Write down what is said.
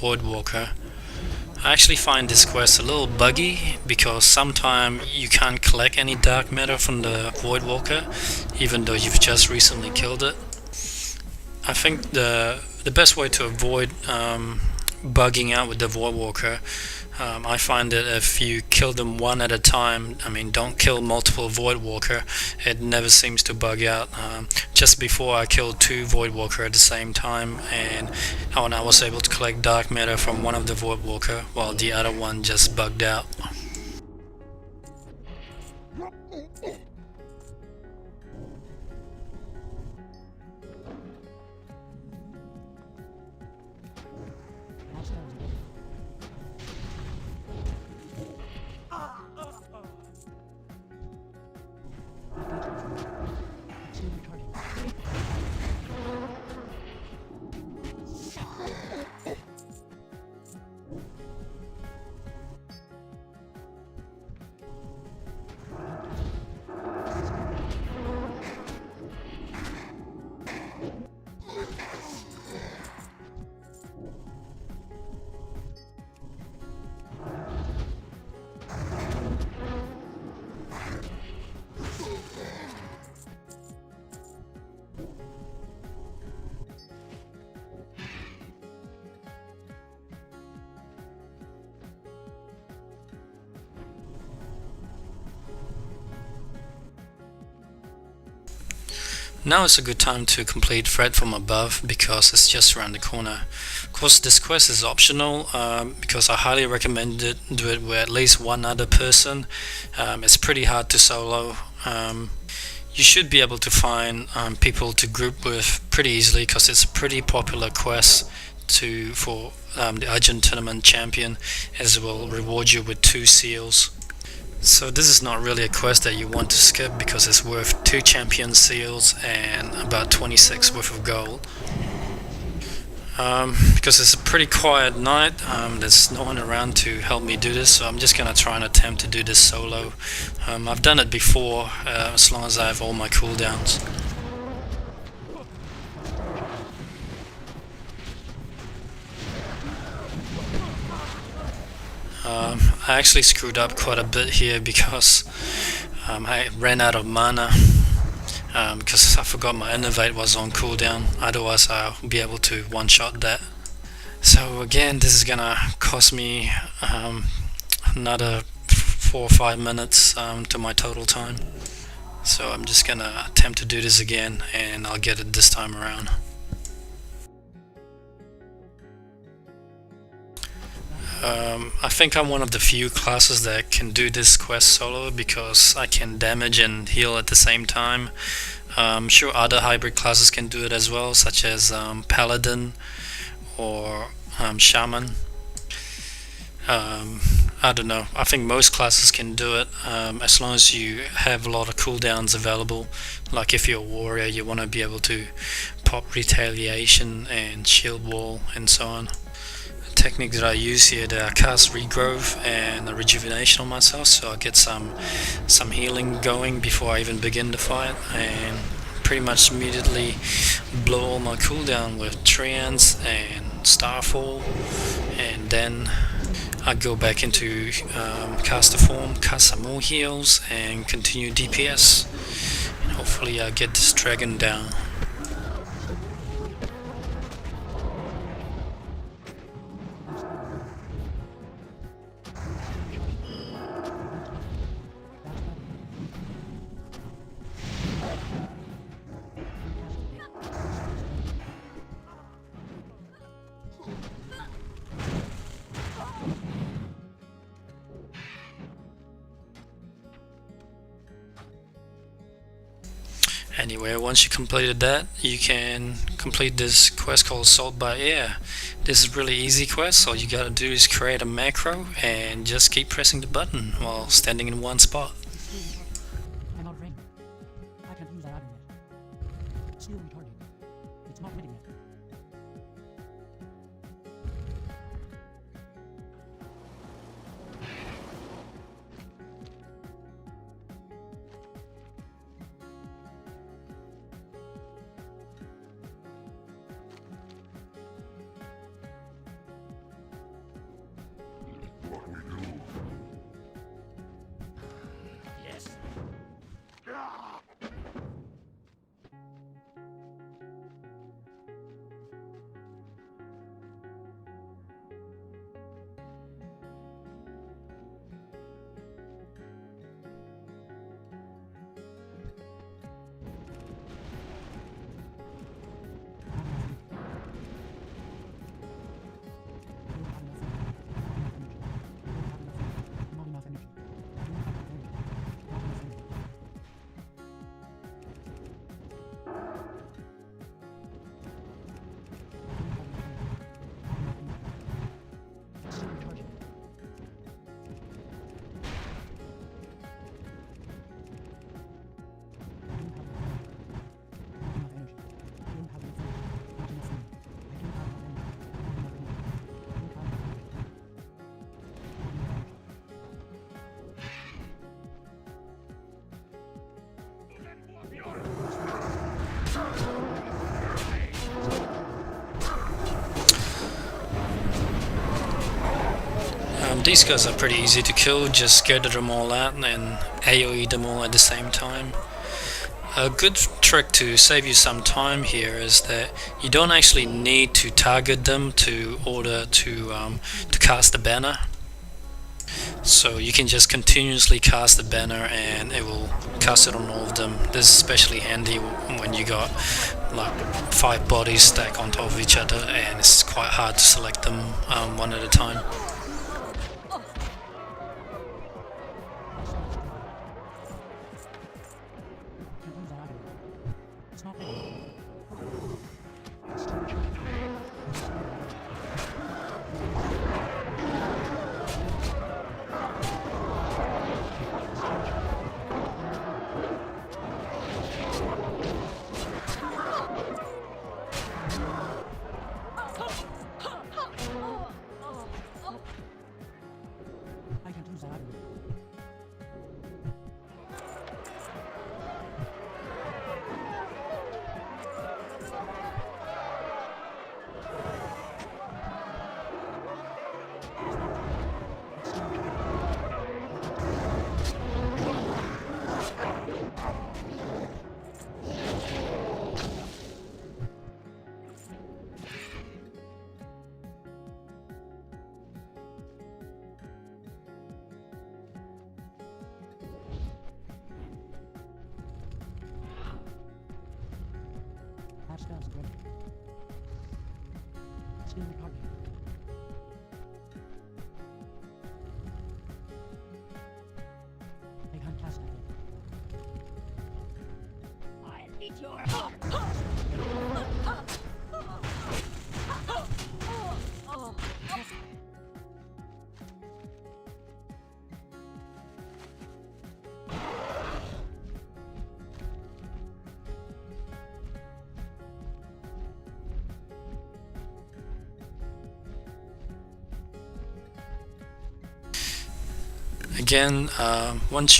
Void Walker. I actually find this quest a little buggy because sometimes you can't collect any dark matter from the Void Walker even though you've just recently killed it. I think the best way to avoid bugging out with the Void Walker, I find that if you kill them one at a time, I mean don't kill multiple Void Walker, it never seems to bug out. Just before I killed two Void Walker at the same time, and I was able to collect dark matter from one of the Void Walker while the other one just bugged out. Now is a good time to complete Threat from Above because it's just around the corner. Of course, this quest is optional because I highly recommend it. Do it with at least one other person. It's pretty hard to solo. You should be able to find people to group with pretty easily because it's a pretty popular quest for the Urgent Tournament Champion, as it will reward you with 2 seals. So this is not really a quest that you want to skip because it's worth 2 champion seals and about 26 worth of gold. Because it's a pretty quiet night, there's no one around to help me do this, so I'm just gonna try and attempt to do this solo. I've done it before, as long as I have all my cooldowns. I actually screwed up quite a bit here because I ran out of mana because I forgot my Innovate was on cooldown, otherwise I'll be able to one-shot that. So again, this is gonna cost me another 4 or 5 minutes to my total time. So I'm just gonna attempt to do this again and I'll get it this time around. I think I'm one of the few classes that can do this quest solo because I can damage and heal at the same time. I'm sure other hybrid classes can do it as well, such as Paladin or Shaman. I don't know, I think most classes can do it as long as you have a lot of cooldowns available. Like if you're a warrior, you want to be able to pop Retaliation and Shield Wall and so on. Technique that I use here, that I cast Regrowth and a Rejuvenation on myself, so I get some healing going before I even begin the fight, and pretty much immediately blow all my cooldown with Treants and Starfall, and then I go back into caster form, cast some more heals, and continue DPS, and hopefully I get this dragon down. Anyway, once you completed that, you can complete this quest called Assault by Air. This is really easy quest, all you gotta do is create a macro and just keep pressing the button while standing in one spot. These guys are pretty easy to kill, just gather them all out and AoE them all at the same time. A good trick to save you some time here is that you don't actually need to target them to order to cast the banner. So you can just continuously cast the banner and it will cast it on all of them. This is especially handy when you got like 5 bodies stacked on top of each other and it's quite hard to select them one at a time. Touchdowns ready. Steal the target. They hunt cast ahead. I need your help. Again, once